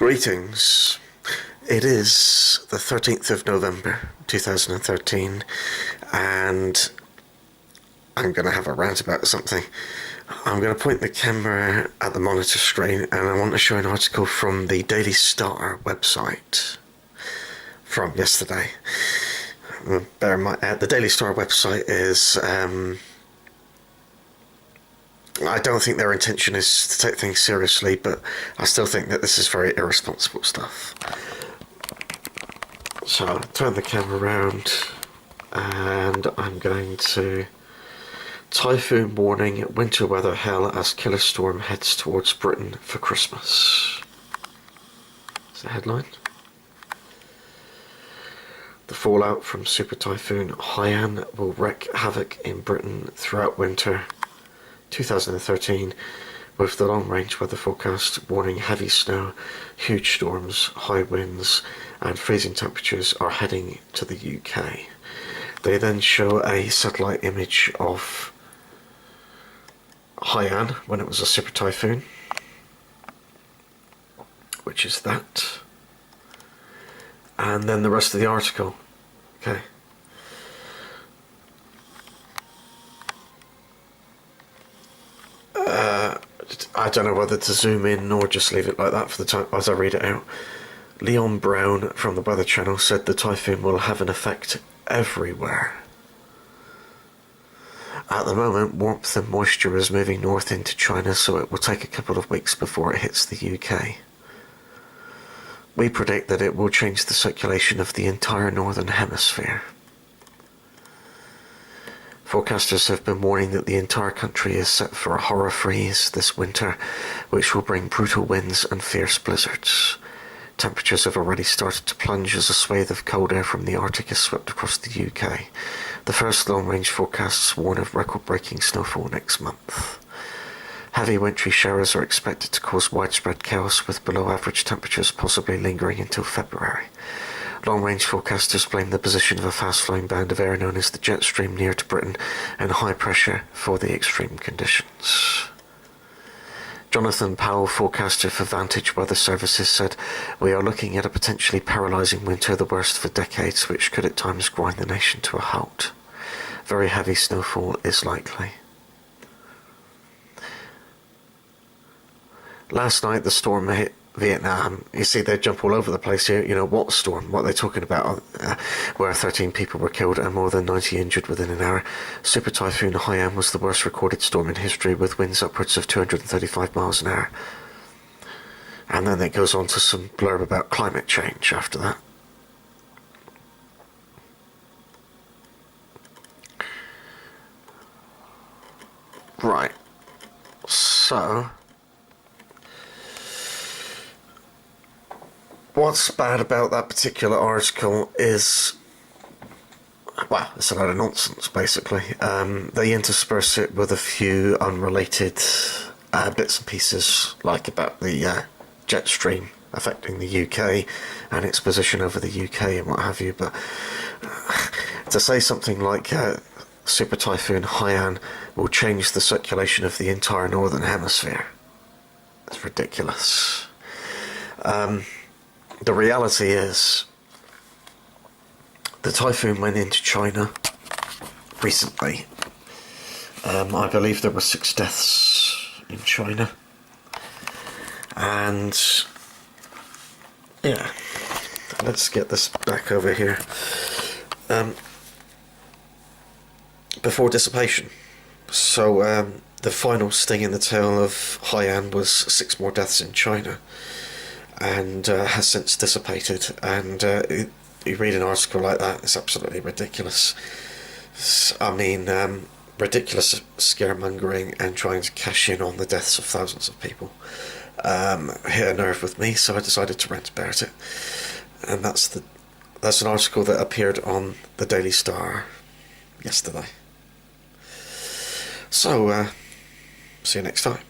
Greetings. It is the 13th of November 2013, and I'm going to have a rant about something. I'm going to point the camera at the monitor screen, and I want to show an article from the Daily Star website from yesterday. Bear in mind, the Daily Star website is... I don't think their intention is to take things seriously, but I still think that this is very irresponsible stuff. So I'll turn the camera around, and I'm going to... Typhoon warning, winter weather hell as killer storm heads towards Britain for Christmas. That's the headline. The fallout from Super Typhoon Haiyan will wreak havoc in Britain throughout winter 2013, with the long-range weather forecast warning heavy snow, huge storms, high winds and freezing temperatures are heading to the UK. They then show a satellite image of Haiyan when it was a super typhoon, which is that, and then the rest of the article. Okay. I don't know whether to zoom in or just leave it like that for the time as I read it out. Leon Brown from the Weather Channel said the typhoon will have an effect everywhere. At the moment, warmth and moisture is moving north into China, so it will take a couple of weeks before it hits the UK. We predict that it will change the circulation of the entire northern hemisphere. Forecasters have been warning that the entire country is set for a horror freeze this winter, which will bring brutal winds and fierce blizzards. Temperatures have already started to plunge as a swathe of cold air from the Arctic is swept across the UK. The first long-range forecasts warn of record-breaking snowfall next month. Heavy wintry showers are expected to cause widespread chaos, with below-average temperatures possibly lingering until February. Long-range forecasters blame the position of a fast-flowing band of air known as the jet stream near to Britain and high pressure for the extreme conditions. Jonathan Powell, forecaster for Vantage Weather Services, said, "We are looking at a potentially paralysing winter, the worst for decades, which could at times grind the nation to a halt. Very heavy snowfall is likely." Last night the storm hit Vietnam. You see, they jump all over the place here. You know, what storm? What are they talking about? Where 13 people were killed and more than 90 injured within an hour. Super Typhoon Haiyan was the worst recorded storm in history, with winds upwards of 235 miles an hour. And then it goes on to some blurb about climate change after that. Right. So... what's bad about that particular article is, well, it's a lot of nonsense, basically. They intersperse it with a few unrelated bits and pieces, like about the jet stream affecting the UK and its position over the UK and what have you, but to say something like Super Typhoon Haiyan will change the circulation of the entire northern hemisphere, it's ridiculous. The reality is, the typhoon went into China recently. I believe there were 6 deaths in China. And, yeah, let's get this back over here. Before dissipation. So, the final sting in the tail of Haiyan was 6 more deaths in China. And has since dissipated, and you read an article like that, it's absolutely ridiculous. I mean, ridiculous scaremongering and trying to cash in on the deaths of thousands of people hit a nerve with me, so I decided to rant about it. And that's an article that appeared on the Daily Star yesterday. So, see you next time.